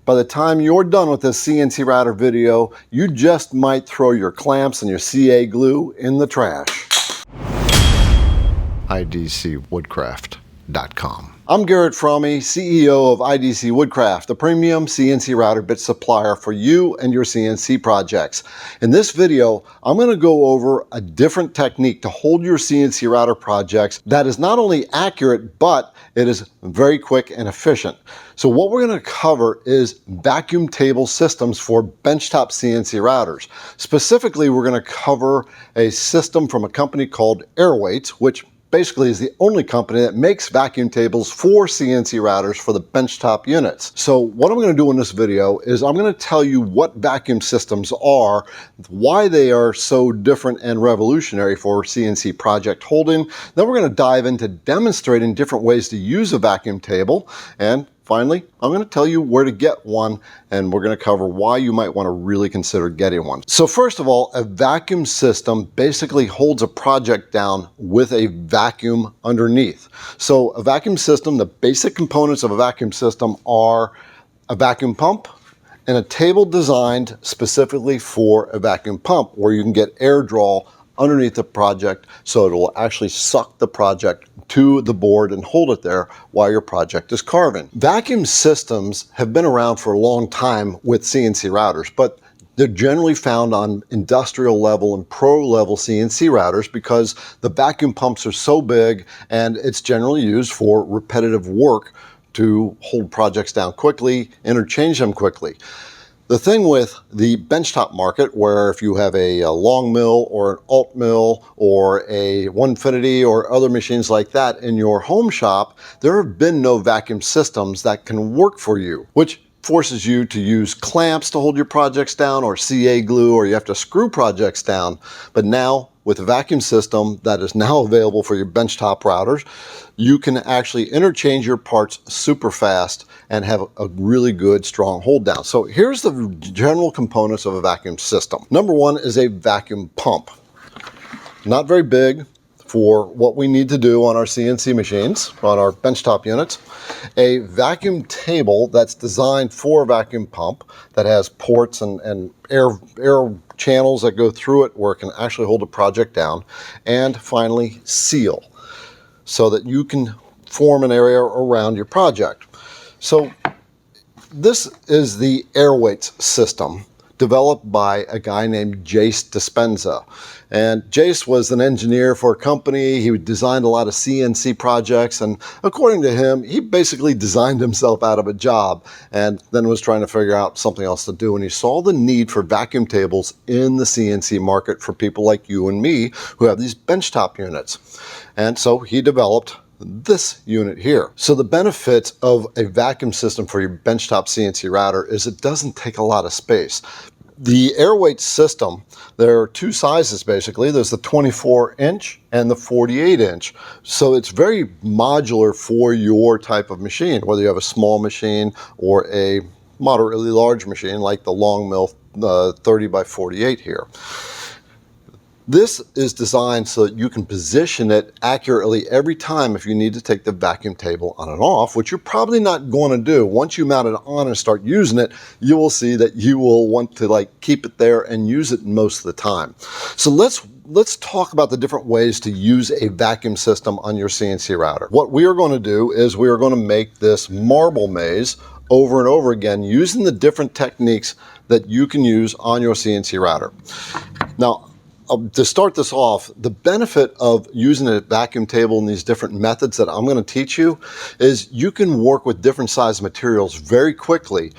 By the time you're done with this CNC router video, you just might throw your clamps and your CA glue in the trash. idcwoodcraft.com. I'm Garrett CEO of IDC Woodcraft, the premium CNC router bit supplier for you and your CNC projects. In this video, I'm going to go over a different technique to hold your CNC router projects that is not only accurate, but it is very quick and efficient. So what we're going to cover is vacuum table systems for benchtop CNC routers. Specifically, we're going to cover a system from a company called AirWeights, which basically is the only company that makes vacuum tables for CNC routers for the benchtop units. So what I'm going to do in this video is I'm going to tell you what vacuum systems are, why they are so different and revolutionary for CNC project holding. Then we're going to dive into demonstrating different ways to use a vacuum table, and finally, I'm going to tell you where to get one, and we're going to cover why you might want to really consider getting one. So first of all, a vacuum system basically holds a project down with a vacuum underneath. So a vacuum system, the basic components of a vacuum system are a vacuum pump and a table designed specifically for a vacuum pump, where you can get air draw underneath the project so it will actually suck the project to the board and hold it there while your project is carving. Vacuum systems have been around for a long time with CNC routers, but they're generally found on industrial level and pro level CNC routers because the vacuum pumps are so big and it's generally used for repetitive work to hold projects down quickly, interchange them quickly. The thing with the benchtop market, where if you have a Longmill or an alt mill or a Onefinity or other machines like that in your home shop, there have been no vacuum systems that can work for you, which forces you to use clamps to hold your projects down, or CA glue, or you have to screw projects down. But now, with a vacuum system that is now available for your benchtop routers, you can actually interchange your parts super fast and have a really good strong hold down. So here's the general components of a vacuum system. Number one is a vacuum pump. Not very big for what we need to do on our CNC machines, on our benchtop units. A vacuum table that's designed for a vacuum pump that has ports and air channels that go through it where it can actually hold a project down. And finally, seal, so that you can form an area around your project. So this is the AirWeights system, developed by a guy named Jace Dispenza. And Jace was an engineer for a company. He designed a lot of CNC projects, and according to him, he basically designed himself out of a job and then was trying to figure out something else to do. And he saw the need for vacuum tables in the CNC market for people like you and me who have these benchtop units. And so he developed this unit here. So the benefit of a vacuum system for your benchtop CNC router is it doesn't take a lot of space. The AirWeights system, there are two sizes basically. There's the 24-inch and the 48-inch. So it's very modular for your type of machine, whether you have a small machine or a moderately large machine like the Longmill 30 by 48 here. This is designed so that you can position it accurately every time if you need to take the vacuum table on and off, which you're probably not going to do. Once you mount it on and start using it, you will see that you will want to keep it there and use it most of the time. So let's talk about the different ways to use a vacuum system on your CNC router. What we are going to do is we are going to make this marble maze over and over again using the different techniques that you can use on your CNC router. Now, to start this off, the benefit of using a vacuum table in these different methods that I'm going to teach you is you can work with different size materials very quickly.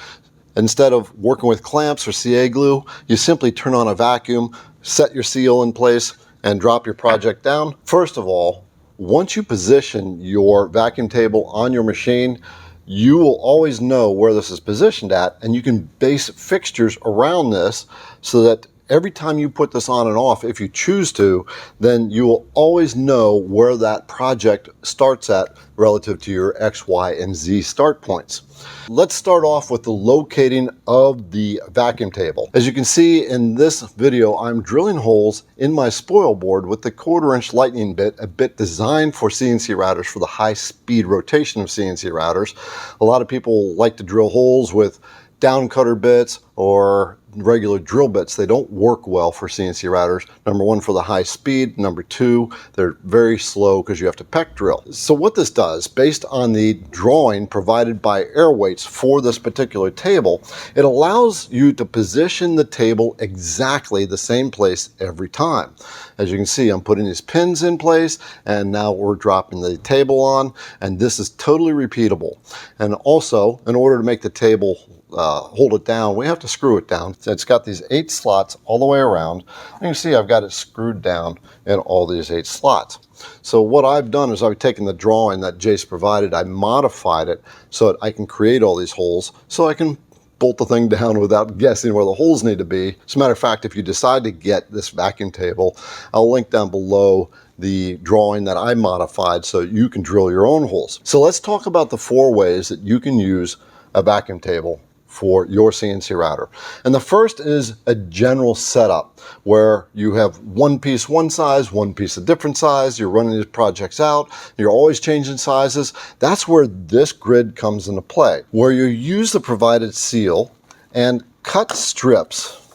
Instead of working with clamps or CA glue, you simply turn on a vacuum, set your seal in place, and drop your project down. First of all, once you position your vacuum table on your machine, you will always know where this is positioned at, and you can base fixtures around this so that every time you put this on and off, if you choose to, then you will always know where that project starts at relative to your X, Y, and Z start points. Let's start off with the locating of the vacuum table. As you can see in this video, I'm drilling holes in my spoil board with the 1/4-inch lightning bit, a bit designed for CNC routers for the high speed rotation of CNC routers. A lot of people like to drill holes with down cutter bits or regular drill bits, they don't work well for CNC routers. Number one, for the high speed. Number two, they're very slow because you have to peck drill. So what this does, based on the drawing provided by AirWeights for this particular table, it allows you to position the table exactly the same place every time. As you can see, I'm putting these pins in place, and now we're dropping the table on, and this is totally repeatable. And also, in order to make the table hold it down, we have to screw it down. It's got these 8 slots all the way around. You can see I've got it screwed down in all these 8 slots. So what I've done is I've taken the drawing that Jace provided, I modified it so that I can create all these holes, so I can bolt the thing down without guessing where the holes need to be. As a matter of fact, if you decide to get this vacuum table, I'll link down below the drawing that I modified so you can drill your own holes. So let's talk about the 4 ways that you can use a vacuum table for your CNC router. And the first is a general setup where you have one piece one size, one piece a different size, you're running these projects out, you're always changing sizes. That's where this grid comes into play, where you use the provided seal and cut strips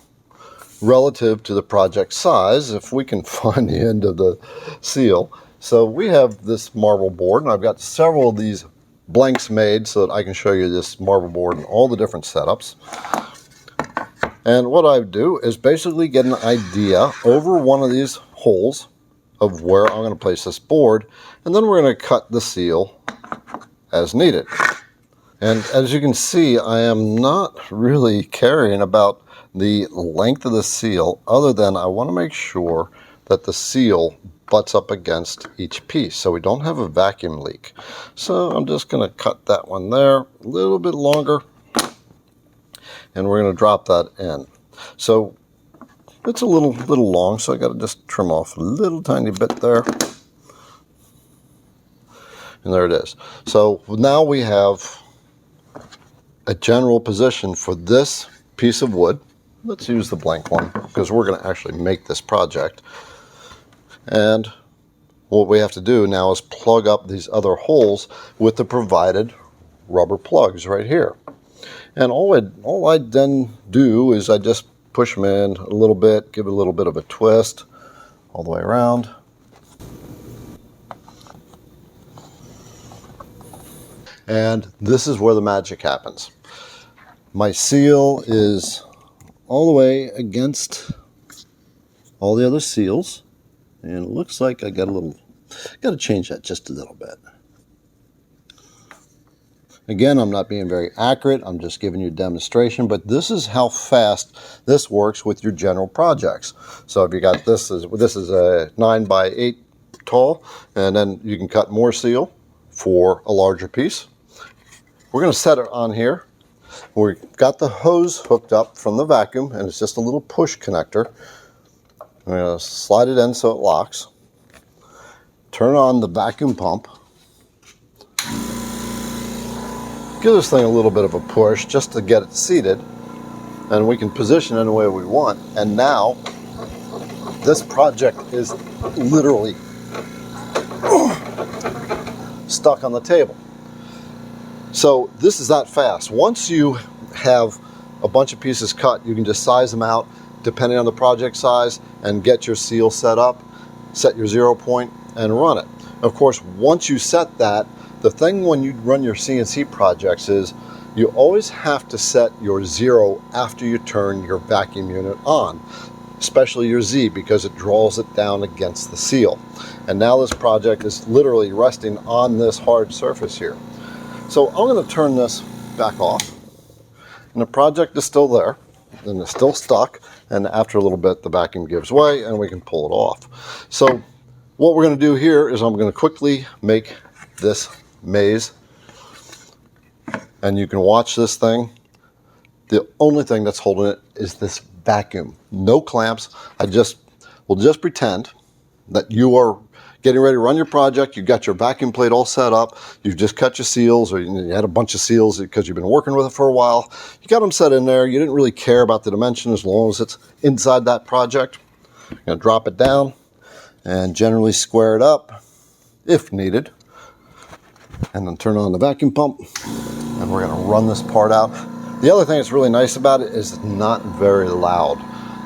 relative to the project size, if we can find the end of the seal. So we have this marble board, and I've got several of these blanks made so that I can show you this marble board and all the different setups. And what I do is basically get an idea over one of these holes of where I'm going to place this board, and then we're going to cut the seal as needed. And as you can see, I am not really caring about the length of the seal, other than I want to make sure that the seal butts up against each piece so we don't have a vacuum leak. So I'm just going to cut that one there a little bit longer, and we're going to drop that in. So it's a little long, so I got to just trim off a little tiny bit there, and there it is. So now we have a general position for this piece of wood. Let's use the blank one because we're going to actually make this project. And what we have to do now is plug up these other holes with the provided rubber plugs right here. And all I then do is I just push them in a little bit, give it a little bit of a twist all the way around. And this is where the magic happens. My seal is all the way against all the other seals. And it looks like I got to change that just a little bit. Again, I'm not being very accurate. I'm just giving you a demonstration, but this is how fast this works with your general projects. So if you got this is a 9 by 8 tall, and then you can cut more seal for a larger piece. We're going to set it on here. We've got the hose hooked up from the vacuum, and it's just a little push connector. I'm going to slide it in so it locks. Turn on the vacuum pump. Give this thing a little bit of a push just to get it seated, and we can position it any way we want. And now this project is literally stuck on the table. So this is that fast. Once you have a bunch of pieces cut, you can just size them out depending on the project size and get your seal set up, set your 0 point, and run it. Of course, once you set that, the thing when you run your CNC projects is you always have to set your 0 after you turn your vacuum unit on, especially your Z, because it draws it down against the seal. And now this project is literally resting on this hard surface here. So I'm going to turn this back off, and the project is still there, and it's still stuck, and after a little bit the vacuum gives way and we can pull it off. So what we're going to do here is I'm going to quickly make this maze, and you can watch this thing. The only thing that's holding it is this vacuum. No clamps. We'll just pretend that you are getting ready to run your project. You've got your vacuum plate all set up. You've just cut your seals, or you had a bunch of seals because you've been working with it for a while. You got them set in there. You didn't really care about the dimension as long as it's inside that project. You're going to drop it down and generally square it up if needed. And then turn on the vacuum pump, and we're going to run this part out. The other thing that's really nice about it is it's not very loud.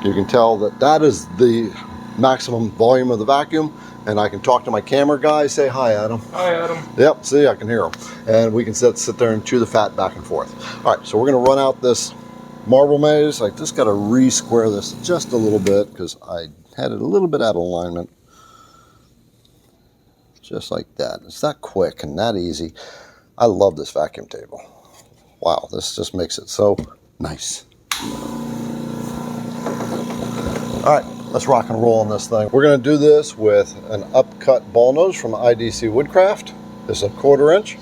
You can tell that that is the maximum volume of the vacuum, and I can talk to my camera guy. Say hi, Adam. Hi, Adam. Yep, see, I can hear him. And we can sit there and chew the fat back and forth. All right, so we're gonna run out this marble maze. I just gotta re-square this just a little bit because I had it a little bit out of alignment. Just like that. It's that quick and that easy. I love this vacuum table. Wow, this just makes it so nice. All right, let's rock and roll on this thing. We're gonna do this with an upcut ball nose from IDC Woodcraft. This is a 1/4 inch,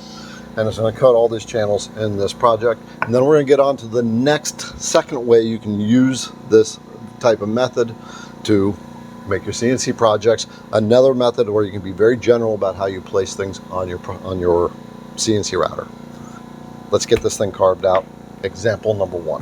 and it's gonna cut all these channels in this project. And then we're gonna get on to the next second way you can use this type of method to make your CNC projects. Another method where you can be very general about how you place things on your CNC router. Let's get this thing carved out. Example number 1.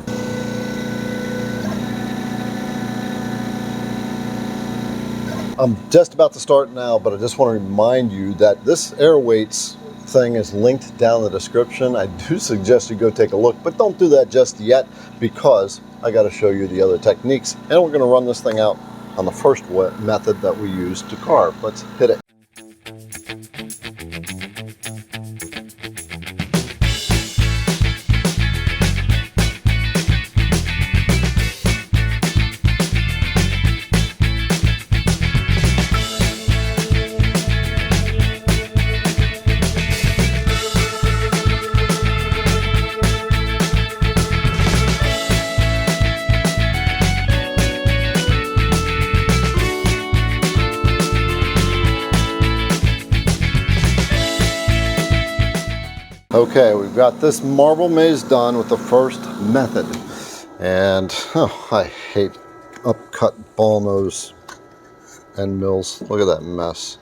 I'm just about to start now, but I just want to remind you that this AirWeights thing is linked down in the description. I do suggest you go take a look, but don't do that just yet because I got to show you the other techniques, and we're going to run this thing out on the first method that we use to carve. Let's hit it. Okay, we've got this marble maze done with the first method. And I hate upcut ball nose end mills. Look at that mess.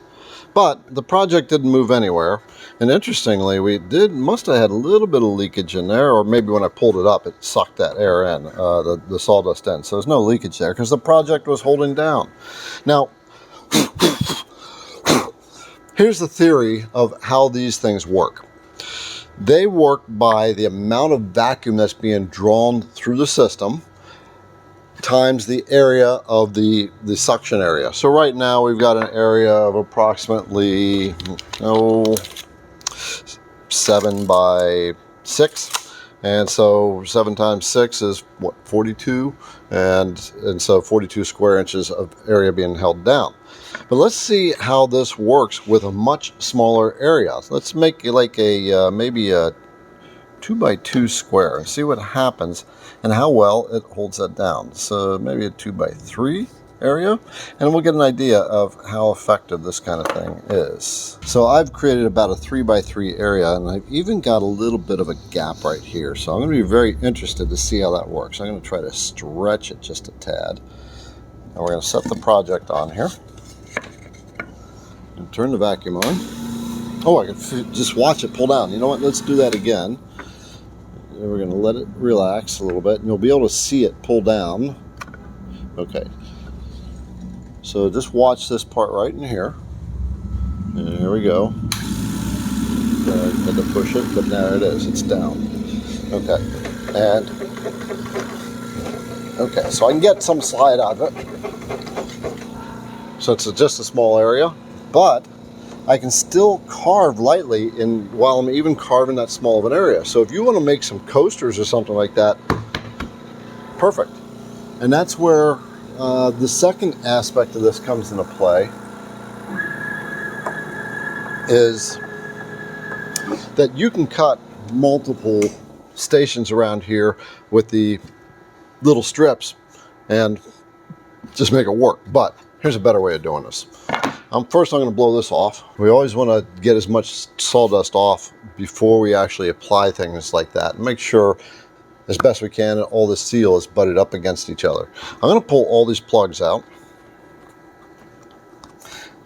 But the project didn't move anywhere. And interestingly, we must have had a little bit of leakage in there, or maybe when I pulled it up, it sucked that air in, the sawdust in. So there's no leakage there because the project was holding down. Now, here's the theory of how these things work. They work by the amount of vacuum that's being drawn through the system times the area of the suction area. So right now we've got an area of approximately 7 by 6, and so 7 times 6 is what, 42, and so 42 square inches of area being held down. But let's see how this works with a much smaller area. Let's make it like a maybe a 2 by 2 square and see what happens and how well it holds that down. So maybe a 2 by 3 area, and we'll get an idea of how effective this kind of thing is. So I've created about a 3 by 3 area, and I've even got a little bit of a gap right here. So I'm going to be very interested to see how that works. I'm going to try to stretch it just a tad. And we're going to set the project on here. And turn the vacuum on. Oh, I can just watch it pull down. You know what? Let's do that again. And we're going to let it relax a little bit, and you'll be able to see it pull down. Okay. So just watch this part right in here. And here we go. I had to push it, but there it is. It's down. Okay. And okay, so I can get some slide out of it. So it's just a small area. But I can still carve lightly while I'm even carving that small of an area. So if you want to make some coasters or something like that, perfect. And that's where the second aspect of this comes into play, is that you can cut multiple stations around here with the little strips and just make it work. But here's a better way of doing this. First I'm going to blow this off. We always want to get as much sawdust off before we actually apply things like that. Make sure as best we can all the seal is butted up against each other. I'm going to pull all these plugs out,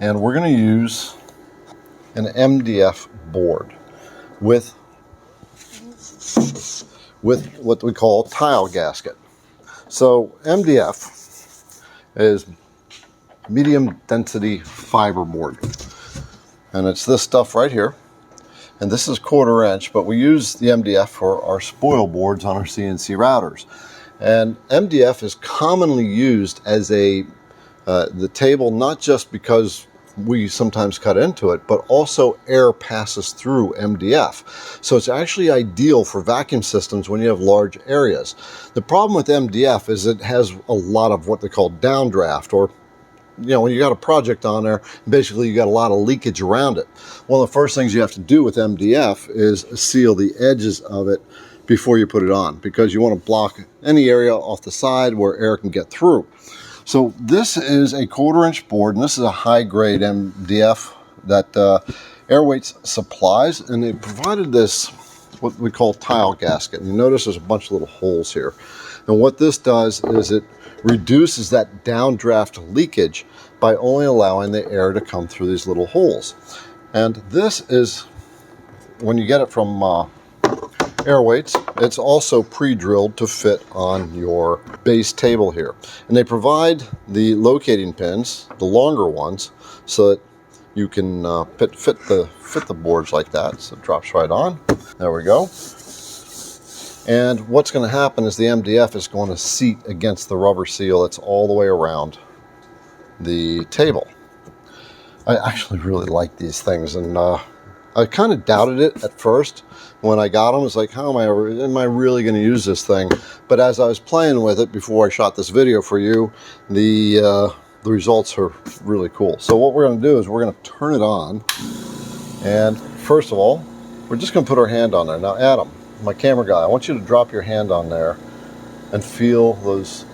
and we're going to use an MDF board with what we call a tile gasket. So MDF is medium density fiberboard, and it's this stuff right here. and this is 1/4 inch, but we use the MDF for our spoil boards on our CNC routers. And MDF is commonly used as the table, not just because we sometimes cut into it, but also air passes through MDF. So it's actually ideal for vacuum systems when you have large areas. The problem with MDF is it has a lot of what they call downdraft, or when you got a project on there, basically you got a lot of leakage around it. One of the first things you have to do with MDF is seal the edges of it before you put it on, because you want to block any area off the side where air can get through. So this is a 1/4 inch board, and this is a high grade MDF that AirWeights supplies, and they provided this, what we call tile gasket. And you notice there's a bunch of little holes here. And what this does is it reduces that downdraft leakage by only allowing the air to come through these little holes. And this is, when you get it from AirWeights, it's also pre-drilled to fit on your base table here. And they provide the locating pins, the longer ones, so that you can fit the boards like that. So it drops right on. There we go. And what's going to happen is the MDF is going to seat against the rubber seal that's all the way around the table. I actually really like these things, and I kind of doubted it at first when I got them. It's like, how am I really going to use this thing? But as I was playing with it before I shot this video for you, the results are really cool. So what we're going to do is we're going to turn it on, and first of all, we're just going to put our hand on there. Now, Adam, my camera guy, I want you to drop your hand on there and feel those,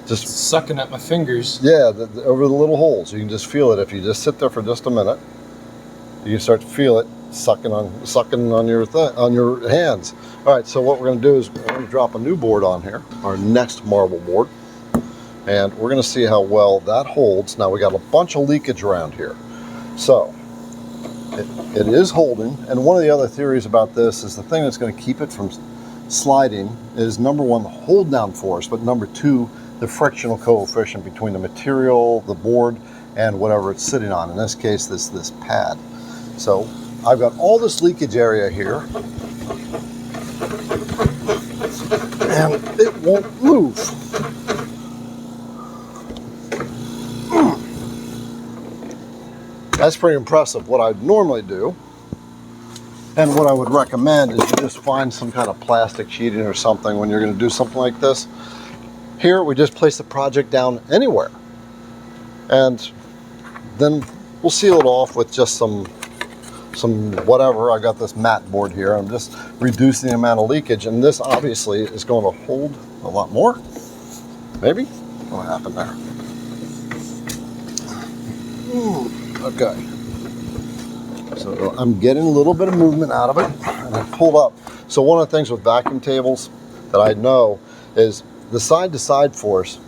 just sucking at my fingers. Yeah, over the little holes. You can just feel it. If you just sit there for just a minute, you can start to feel it sucking on your hands. All right, so what we're going to do is we're going to drop a new board on here, our next marble board, and we're going to see how well that holds. Now we got a bunch of leakage around here, so it is holding. And one of the other theories about this is the thing that's going to keep it from sliding is, number one, the hold down force, but number two, the frictional coefficient between the material, the board, and whatever it's sitting on. In this case, this pad. So I've got all this leakage area here, and it won't move. That's pretty impressive. What I'd normally do, and what I would recommend, is you just find some kind of plastic sheeting or something when you're going to do something like this. Here we just place the project down anywhere, and then we'll seal it off with just some whatever. I got this mat board here. I'm just reducing the amount of leakage, and this obviously is going to hold a lot more. Maybe? What happened there? Okay. So I'm getting a little bit of movement out of it, and I pulled up. So one of the things with vacuum tables that I know is the side-to-side force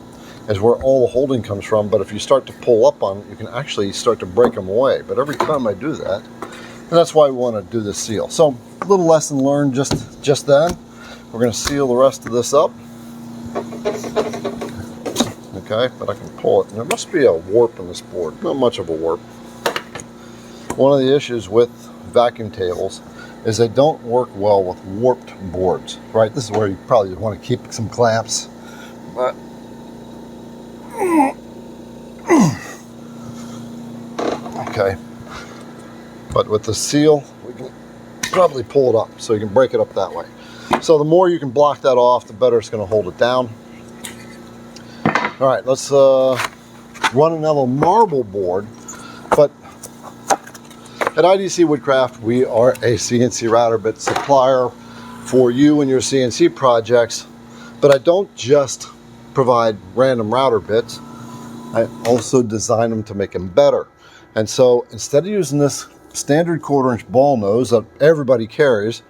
is where all the holding comes from, but if you start to pull up on it, you can actually start to break them away. But every time I do that, and that's why we want to do this seal. So a little lesson learned just then. We're going to seal the rest of this up. Okay, but I can pull it. And there must be a warp in this board. Not much of a warp. One of the issues with vacuum tables is they don't work well with warped boards, right? This is where you probably want to keep some clamps. But okay, but with the seal, we can probably pull it up, so you can break it up that way. So the more you can block that off, the better it's going to hold it down. All right, let's run another marble board. But at IDC Woodcraft, we are a CNC router bit supplier for you and your CNC projects. But I don't just provide random router bits. I also design them to make them better. And so instead of using this standard 1/4 inch ball nose that everybody carries,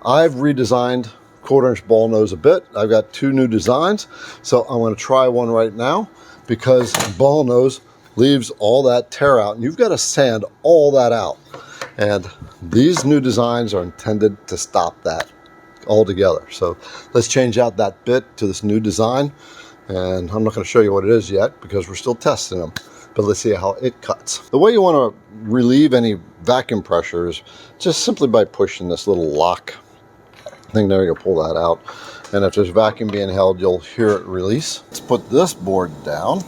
I've redesigned 1/4 inch ball nose a bit. I've got 2 new designs. So I'm going to try one right now, because ball nose leaves all that tear out, and you've got to sand all that out. And these new designs are intended to stop that altogether. So let's change out that bit to this new design. And I'm not going to show you what it is yet, because we're still testing them. but let's see how it cuts. The way you want to relieve any vacuum pressure is just simply by pushing this little lock thing there. You'll pull that out, and if there's vacuum being held, you'll hear it release. Let's put this board down,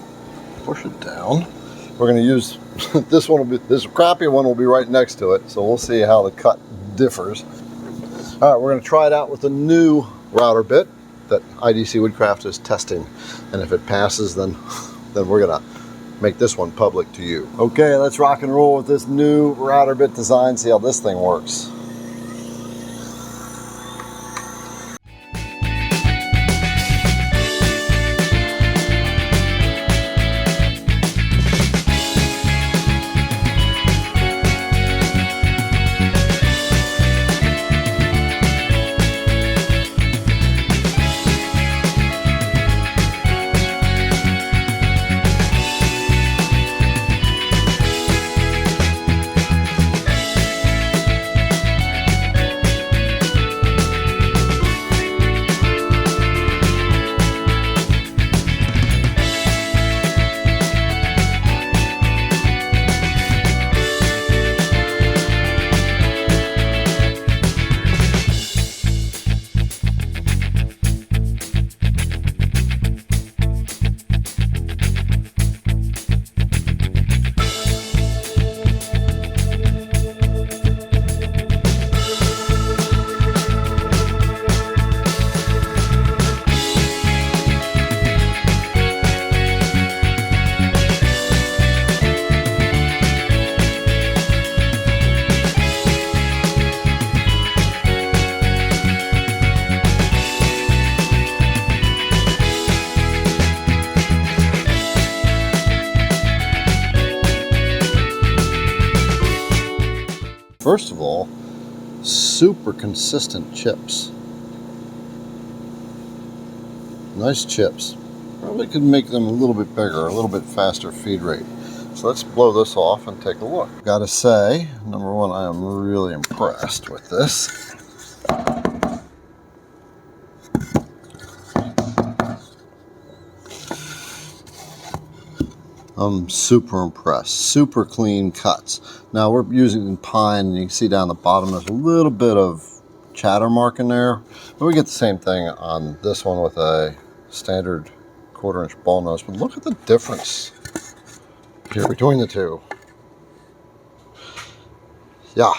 push it down. We're going to use this one. This crappy one will be right next to it, so we'll see how the cut differs. All right, we're going to try it out with the new router bit that IDC Woodcraft is testing, and if it passes, then we're going to make this one public to you. Okay, let's rock and roll with this new router bit design, see how this thing works. First of all, super consistent chips. Nice chips. Probably could make them a little bit bigger, a little bit faster feed rate. So let's blow this off and take a look. Gotta say, number one, I am really impressed with this. I'm super impressed. Super clean cuts. Now we're using pine, and you can see down the bottom there's a little bit of chatter mark in there. But we get the same thing on this one with a standard 1/4 inch ball nose. But look at the difference here between the two. Yeah.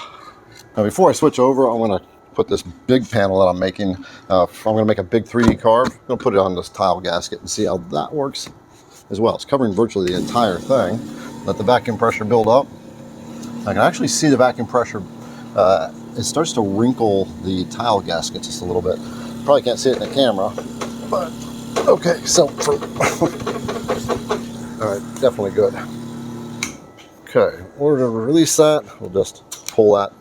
Now before I switch over, I want to put this big panel that I'm making. I'm going to make a big 3D carve. I'm going to put it on this tile gasket and see how that works as well. It's covering virtually the entire thing. Let the vacuum pressure build up. I can actually see the vacuum pressure. It starts to wrinkle the tile gasket just a little bit. Probably can't see it in the camera, but okay, so for all right, definitely good. Okay, in order to release that, we'll just pull that.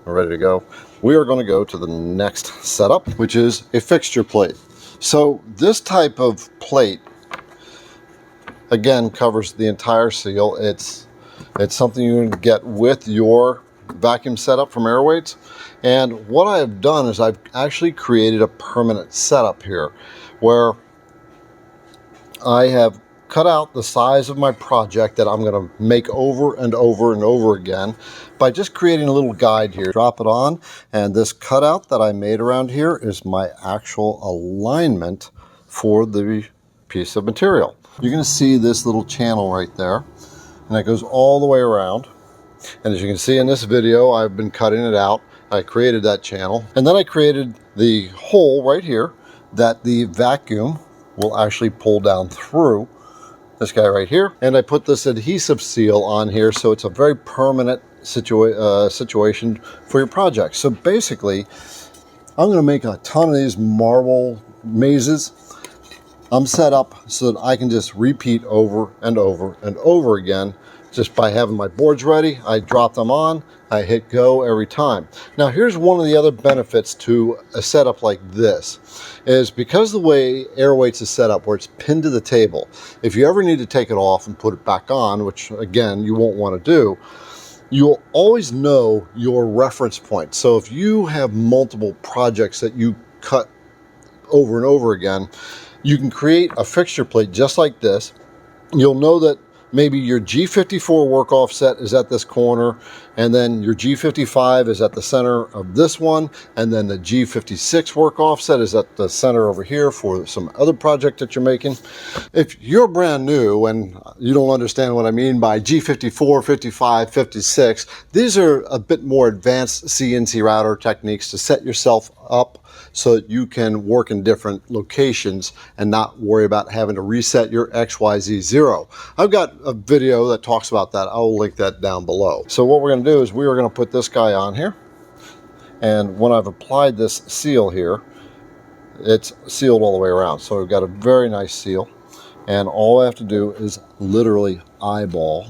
We're ready to go. We are going to go to the next setup, which is a fixture plate. So this type of plate, again, covers the entire seal. It's something you can get with your vacuum setup from AirWeights. And what I have done is I've actually created a permanent setup here where I have cut out the size of my project that I'm going to make over and over and over again by just creating a little guide here. Drop it on, and this cutout that I made around here is my actual alignment for the piece of material. You're going to see this little channel right there, and that goes all the way around. And as you can see in this video, I've been cutting it out. I created that channel, and then I created the hole right here that the vacuum will actually pull down through. This guy right here, and I put this adhesive seal on here, so it's a very permanent situation for your project. So basically, I'm going to make a ton of these marble mazes. I'm set up so that I can just repeat over and over and over again. Just by having my boards ready, I drop them on, I hit go every time. Now here's one of the other benefits to a setup like this, is because the way AirWeights is set up, where it's pinned to the table, if you ever need to take it off and put it back on, which again you won't want to do, you'll always know your reference point. So if you have multiple projects that you cut over and over again, you can create a fixture plate just like this. You'll know that maybe your G54 work offset is at this corner, and then your G55 is at the center of this one, and then the G56 work offset is at the center over here for some other project that you're making. If you're brand new and you don't understand what I mean by G54, 55, 56, these are a bit more advanced CNC router techniques to set yourself up so that you can work in different locations and not worry about having to reset your XYZ0. I've got a video that talks about that. I'll link that down below. So what we're going to do is we are going to put this guy on here, and when I've applied this seal here, it's sealed all the way around. So we've got a very nice seal, and all I have to do is literally eyeball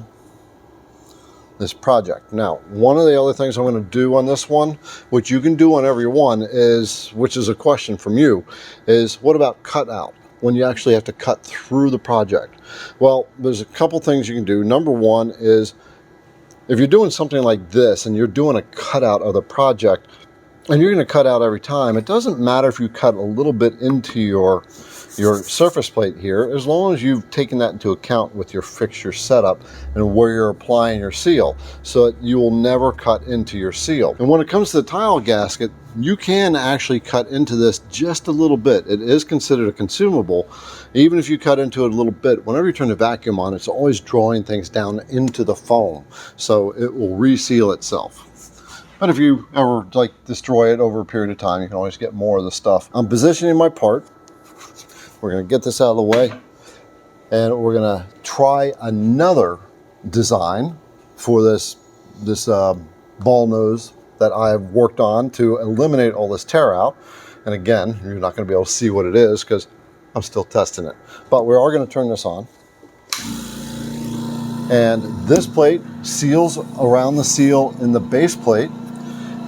this project. Now, one of the other things I'm going to do on this one, which you can do on every one, is, which is a question from you, is what about cutout? When you actually have to cut through the project. Well, there's a couple things you can do. Number one is, if you're doing something like this and you're doing a cutout of the project, and you're going to cut out every time, it doesn't matter if you cut a little bit into your surface plate here, as long as you've taken that into account with your fixture setup and where you're applying your seal, so that you will never cut into your seal. And when it comes to the tile gasket, you can actually cut into this just a little bit. It is considered a consumable. Even if you cut into it a little bit, whenever you turn the vacuum on, it's always drawing things down into the foam, so it will reseal itself. But if you ever destroy it over a period of time, you can always get more of the stuff. I'm positioning my part. We're going to get this out of the way, and we're going to try another design for this ball nose that I've worked on to eliminate all this tear out. And again, you're not going to be able to see what it is because I'm still testing it. But we are going to turn this on. And this plate seals around the seal in the base plate.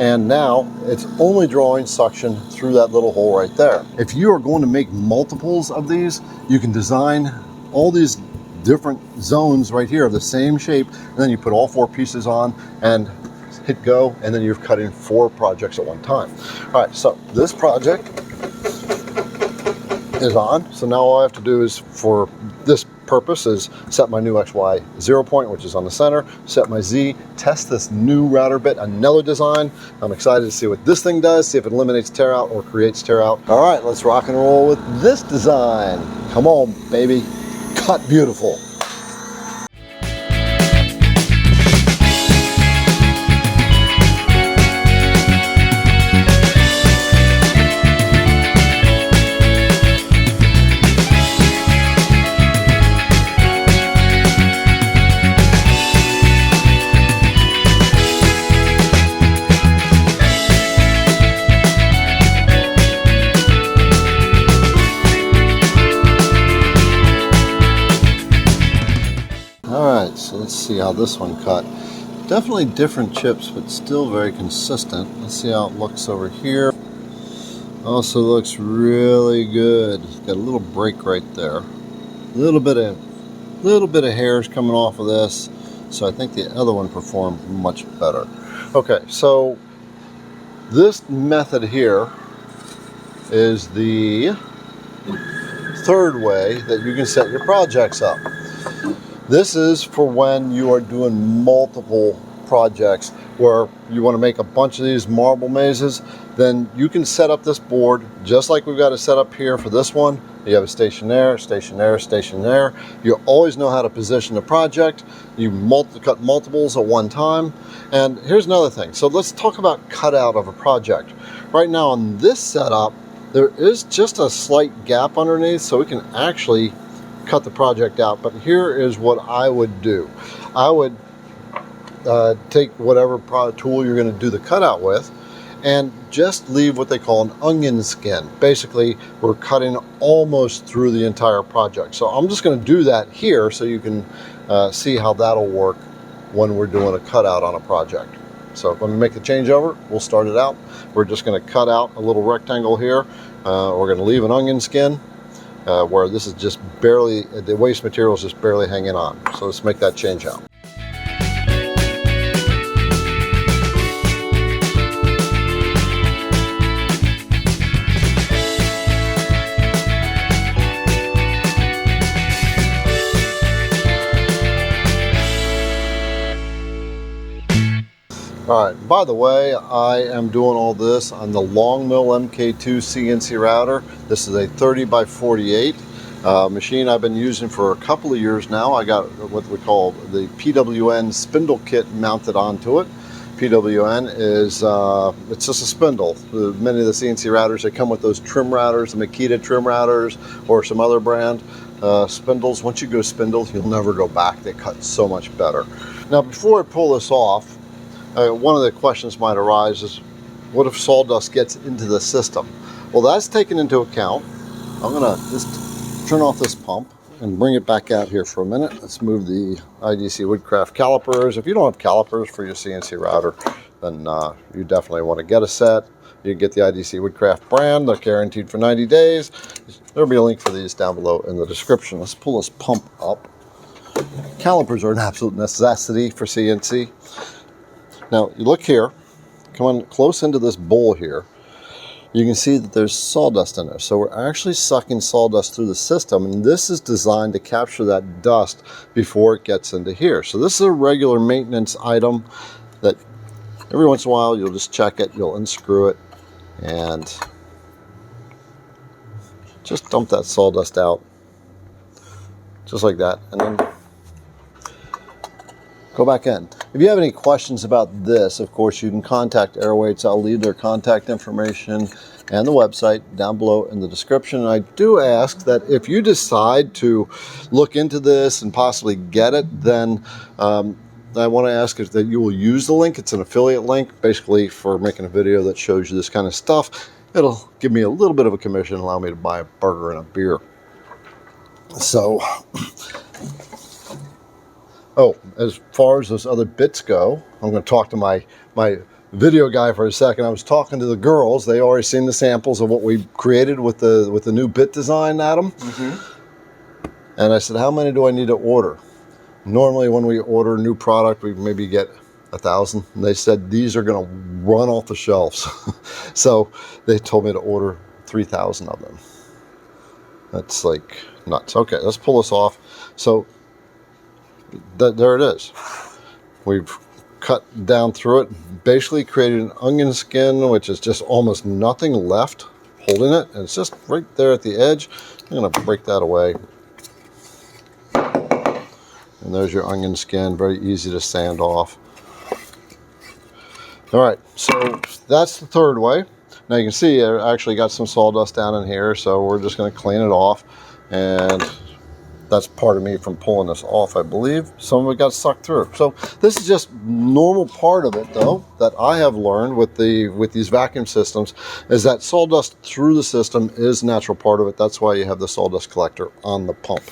And now it's only drawing suction through that little hole right there. If you are going to make multiples of these, you can design all these different zones right here of the same shape, and then you put all 4 pieces on and hit go, and then you're cutting 4 projects at one time. All right, so this project is on. So now all I have to do is, for this purpose, is set my new XY 0 point, which is on the center, set my Z, test this new router bit, another design. I'm excited to see what this thing does, see if it eliminates tear out or creates tear out. All right, let's rock and roll with this design. Come on, baby, cut beautiful. So let's see how this one cut. Definitely different chips, but still very consistent. Let's see how it looks over here. Also looks really good. Got a little break right there. A little bit of hairs coming off of this. So I think the other one performed much better. Okay, so this method here is the third way that you can set your projects up. This is for when you are doing multiple projects where you want to make a bunch of these marble mazes. Then you can set up this board just like we've got it set up here for this one. You have a station there, station there, station there. You always know how to position the project. You cut multiples at one time. And here's another thing. So let's talk about cutout of a project. Right now on this setup, there is just a slight gap underneath, so we can actually cut the project out. But here is what I would do. I would take whatever tool you're going to do the cutout with and just leave what they call an onion skin. Basically, we're cutting almost through the entire project. So I'm just going to do that here so you can see how that'll work when we're doing a cutout on a project. So let me make the changeover. We'll start it out. We're just going to cut out a little rectangle here. We're going to leave an onion skin where this is just barely, the waste material is just barely hanging on. So let's make that change out. All right, by the way, I am doing all this on the Longmill MK2 CNC router. This is a 30 by 48 machine I've been using for a couple of years now. I got what we call the PWN spindle kit mounted onto it. PWN is, it's just a spindle. Many of the CNC routers, they come with those trim routers, the Makita trim routers, or some other brand spindles. Once you go spindles, you'll never go back. They cut so much better. Now, before I pull this off, one of the questions might arise is, what if sawdust gets into the system? Well, that's taken into account. I'm gonna just turn off this pump and bring it back out here for a minute. Let's move the IDC Woodcraft calipers. If you don't have calipers for your CNC router, then you definitely want to get a set. You can get the IDC Woodcraft brand. They're guaranteed for 90 days. There'll be a link for these down below in the description. Let's pull this pump up. Calipers are an absolute necessity for CNC. Now, you look here, come on close into this bowl here. You can see that there's sawdust in there. So we're actually sucking sawdust through the system, and this is designed to capture that dust before it gets into here. So this is a regular maintenance item that every once in a while you'll just check it, you'll unscrew it, and just dump that sawdust out, just like that, and then go back in. If you have any questions about this, of course, you can contact AirWeights. I'll leave their contact information and the website down below in the description. And I do ask that if you decide to look into this and possibly get it, then I want to ask is that you will use the link. It's an affiliate link, basically, for making a video that shows you this kind of stuff. It'll give me a little bit of a commission, allow me to buy a burger and a beer. So, oh, as far as those other bits go, I'm going to talk to my video guy for a second. I was talking to the girls. They already seen the samples of what we created with the new bit design, Adam. And I said, how many do I need to order? Normally when we order a new product, we maybe get 1,000. And they said these are going to run off the shelves. So they told me to order 3,000 of them. That's like nuts. Okay, let's pull this off. So there it is. We've cut down through it, basically created an onion skin, which is just almost nothing left holding it, and it's just right there at the edge. I'm going to break that away. And there's your onion skin, very easy to sand off. All right, so that's the third way. Now you can see I actually got some sawdust down in here, so we're just going to clean it off, and that's part of me from pulling this off, I believe. Some of it got sucked through. So this is just normal part of it, though, that I have learned with these vacuum systems, is that sawdust through the system is a natural part of it. That's why you have the sawdust collector on the pump.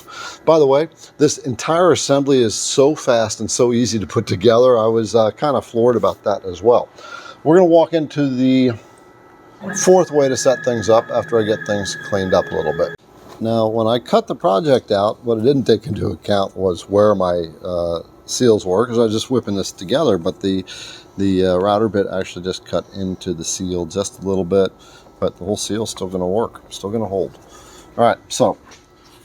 By the way, this entire assembly is so fast and so easy to put together. I was kind of floored about that as well. We're going to walk into the fourth way to set things up after I get things cleaned up a little bit. Now, when I cut the project out, what I didn't take into account was where my seals were, because I was just whipping this together, but the router bit actually just cut into the seal just a little bit, but the whole seal's still going to work, still going to hold. All right, so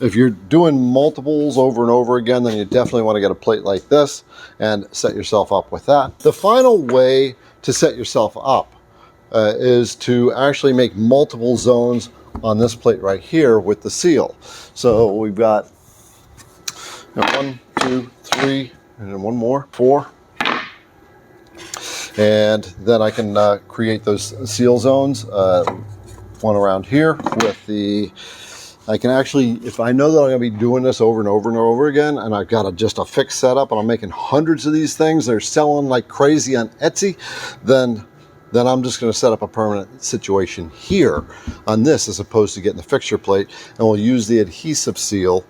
if you're doing multiples over and over again, then you definitely want to get a plate like this and set yourself up with that. The final way to set yourself up is to actually make multiple zones on this plate right here with the seal. So we've got 1, 2, 3, and then one more, 4. And then I can create those seal zones. One around here with I can actually, if I know that I'm going to be doing this over and over and over again, and I've got just a fixed setup, and I'm making hundreds of these things, they're selling like crazy on Etsy, then I'm just going to set up a permanent situation here on this, as opposed to getting the fixture plate, and we'll use the adhesive seal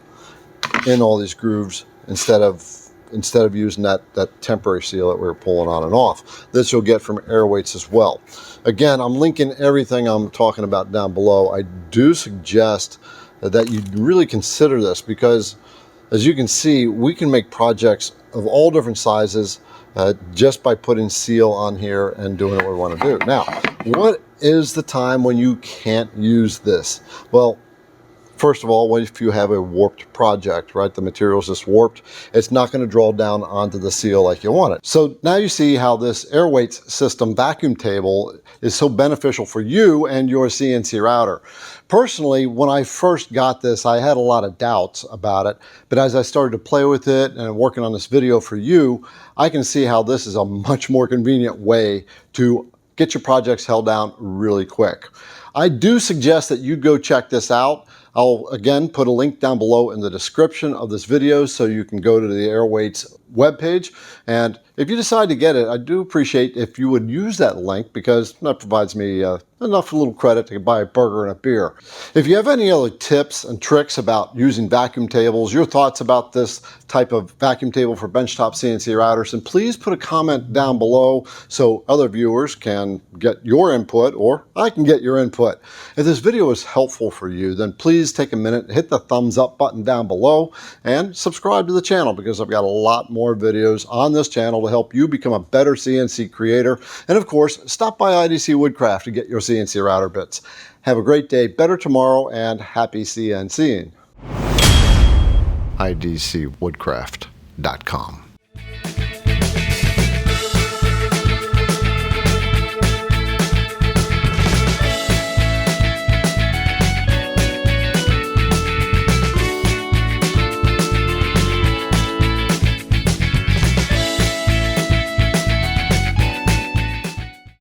in all these grooves instead of using that temporary seal that we were pulling on and off. This you'll get from AirWeights as well. Again, I'm linking everything I'm talking about down below. I do suggest that you really consider this, because as you can see, we can make projects of all different sizes just by putting seal on here and doing what we want to do. Now, what is the time when you can't use this? Well, First of all, if you have a warped project, right, the material's just warped, it's not going to draw down onto the seal like you want it. So now you see how this AirWeights system vacuum table is so beneficial for you and your CNC router. Personally, when I first got this, I had a lot of doubts about it, but as I started to play with it and working on this video for you, I can see how this is a much more convenient way to get your projects held down really quick. I do suggest that you go check this out. I'll again put a link down below in the description of this video so you can go to the AirWeights webpage. And if you decide to get it, I do appreciate if you would use that link because that provides me enough little credit to buy a burger and a beer. If you have any other tips and tricks about using vacuum tables, your thoughts about this type of vacuum table for benchtop CNC routers, then please put a comment down below so other viewers can get your input or I can get your input. If this video is helpful for you, then please take a minute, hit the thumbs up button down below and subscribe to the channel because I've got a lot more videos on this channel to help you become a better CNC creator. And of course, stop by IDC Woodcraft to get your CNC router bits. Have a great day, better tomorrow, and happy CNCing. idcwoodcraft.com